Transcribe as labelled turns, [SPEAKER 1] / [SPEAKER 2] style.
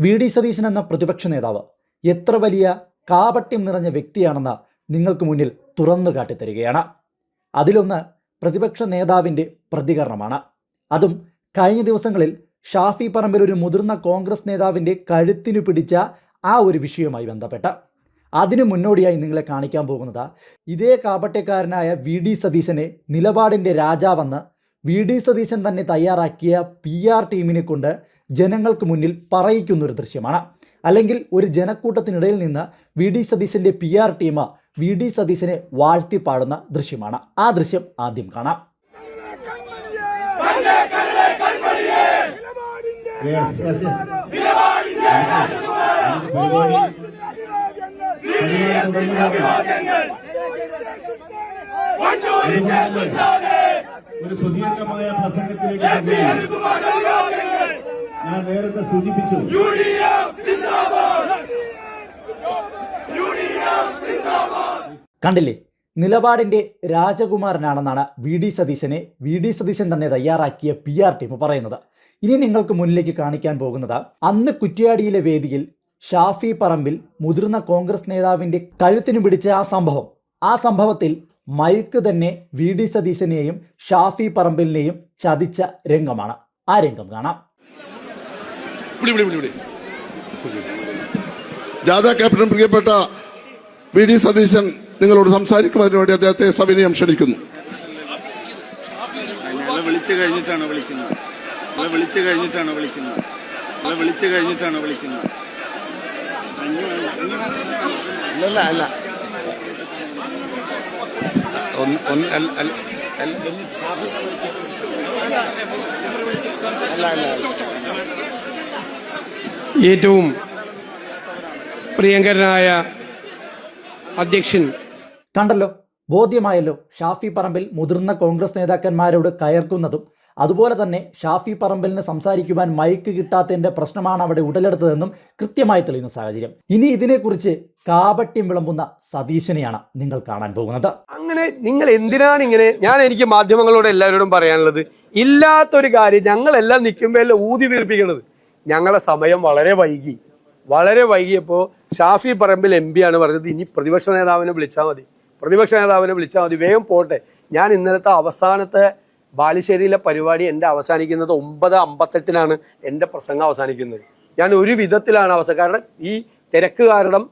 [SPEAKER 1] VD. Satheesan എന്ന പ്രതിപക്ഷ നേതാവ് എത്ര വലിയ കാപട്യം നിറഞ്ഞ വ്യക്തിയാണെന്ന് നിങ്ങൾക്ക് മുന്നിൽ തുറന്നു കാട്ടിത്തരികയാണ്. അതിലൊന്ന് പ്രതിപക്ഷ നേതാവിൻ്റെ പ്രതികരണമാണ്. അതും കഴിഞ്ഞ ദിവസങ്ങളിൽ ഷാഫി പറമ്പിൽ ഒരു മുതിർന്ന കോൺഗ്രസ് നേതാവിൻ്റെ കഴുത്തിനു പിടിച്ച ആ ഒരു വിഷയവുമായി ബന്ധപ്പെട്ട്. അതിനു മുന്നോടിയായി നിങ്ങളെ കാണിക്കാൻ പോകുന്നത് ഇതേ കാപട്യക്കാരനായ വി.ഡി. സതീശനെ നിലപാടിൻ്റെ രാജാവെന്ന് വി.ഡി. സതീശൻ തന്നെ തയ്യാറാക്കിയ PR ടീമിനെ കൊണ്ട് ജനങ്ങൾക്ക് മുന്നിൽ പറയിക്കുന്നൊരു ദൃശ്യമാണ്. അല്ലെങ്കിൽ ഒരു ജനക്കൂട്ടത്തിനിടയിൽ നിന്ന് വി.ഡി. സതീശൻ്റെ PR ടീം വി.ഡി. സതീശനെ വാഴ്ത്തിപ്പാടുന്ന ദൃശ്യമാണ്. ആ ദൃശ്യം ആദ്യം കാണാം.
[SPEAKER 2] ഒരു സുദീർഘമായ പ്രസംഗത്തിലേക്ക് ഞാൻ നേരത്തെ സൂചിപ്പിച്ചു.
[SPEAKER 1] കണ്ടില്ലേ, നിലപാടിൻ്റെ രാജകുമാരനാണെന്നാണ് വി.ഡി. സതീശനെ വി.ഡി. സതീശൻ തന്നെ തയ്യാറാക്കിയ PR ടീം പറയുന്നത്. ഇനി നിങ്ങൾക്ക് മുന്നിലേക്ക് കാണിക്കാൻ പോകുന്നത് അന്ന് കുറ്റ്യാടിയിലെ വേദിയിൽ ഷാഫി പറമ്പിൽ മുതിർന്ന കോൺഗ്രസ് നേതാവിൻ്റെ കഴുത്തിന് പിടിച്ച ആ സംഭവത്തിൽ മൈക്ക് തന്നെ വി.ഡി. സതീശനെയും ഷാഫി പറമ്പിലിനെയും ചതിച്ച രംഗമാണ്. ആ രംഗം കാണാം.
[SPEAKER 3] ജാഥ ക്യാപ്റ്റൻ പ്രിയപ്പെട്ട വി.ഡി. സതീശൻ നിങ്ങളോട് സംസാരിക്കുന്നതിന് വേണ്ടി അദ്ദേഹത്തെ സവിനയം ക്ഷണിക്കുന്നു.
[SPEAKER 4] വിളിച്ചു കഴിഞ്ഞിട്ടാണ് വിളിക്കുന്നത്. അല്ല
[SPEAKER 5] ഏറ്റവും പ്രിയങ്കരനായ അധ്യക്ഷൻ
[SPEAKER 1] കണ്ടല്ലോ, ബോധ്യമായല്ലോ. ഷാഫി പറമ്പിൽ മുതിർന്ന കോൺഗ്രസ് നേതാക്കന്മാരോട് കയർക്കുന്നതും അതുപോലെ തന്നെ ഷാഫി പറമ്പിലിന് സംസാരിക്കുവാൻ മൈക്ക് കിട്ടാത്തതിൻ്റെ പ്രശ്നമാണ് അവിടെ ഉടലെടുത്തതെന്നും കൃത്യമായി തെളിയുന്ന സാഹചര്യം. ഇനി ഇതിനെക്കുറിച്ച് കാപട്യം വിളമ്പുന്ന സതീശനെയാണ് നിങ്ങൾ കാണാൻ പോകുന്നത്.
[SPEAKER 5] അങ്ങനെ നിങ്ങൾ എന്തിനാണ് ഇങ്ങനെ? എനിക്ക് മാധ്യമങ്ങളോട് എല്ലാവരോടും പറയാനുള്ളത്, ഇല്ലാത്തൊരു കാര്യം ഞങ്ങളെല്ലാം നിൽക്കുമ്പോഴല്ല ഊതി വീർപ്പിക്കണത്. ഞങ്ങളെ സമയം വളരെ വൈകിയപ്പോൾ ഷാഫി പറമ്പിൽ MP ആണ് പറഞ്ഞത്, ഇനി പ്രതിപക്ഷ നേതാവിനെ വിളിച്ചാൽ മതി, വേഗം പോട്ടെ. ഞാൻ ഇന്നലത്തെ അവസാനത്തെ ബാലുശ്ശേരിയിലെ പരിപാടി എൻ്റെ അവസാനിക്കുന്നത് 9:58 എൻ്റെ പ്രസംഗം അവസാനിക്കുന്നത്. ഞാൻ ഒരു വിധത്തിലാണ് കാരണം ഈ തിരക്ക് കാരണം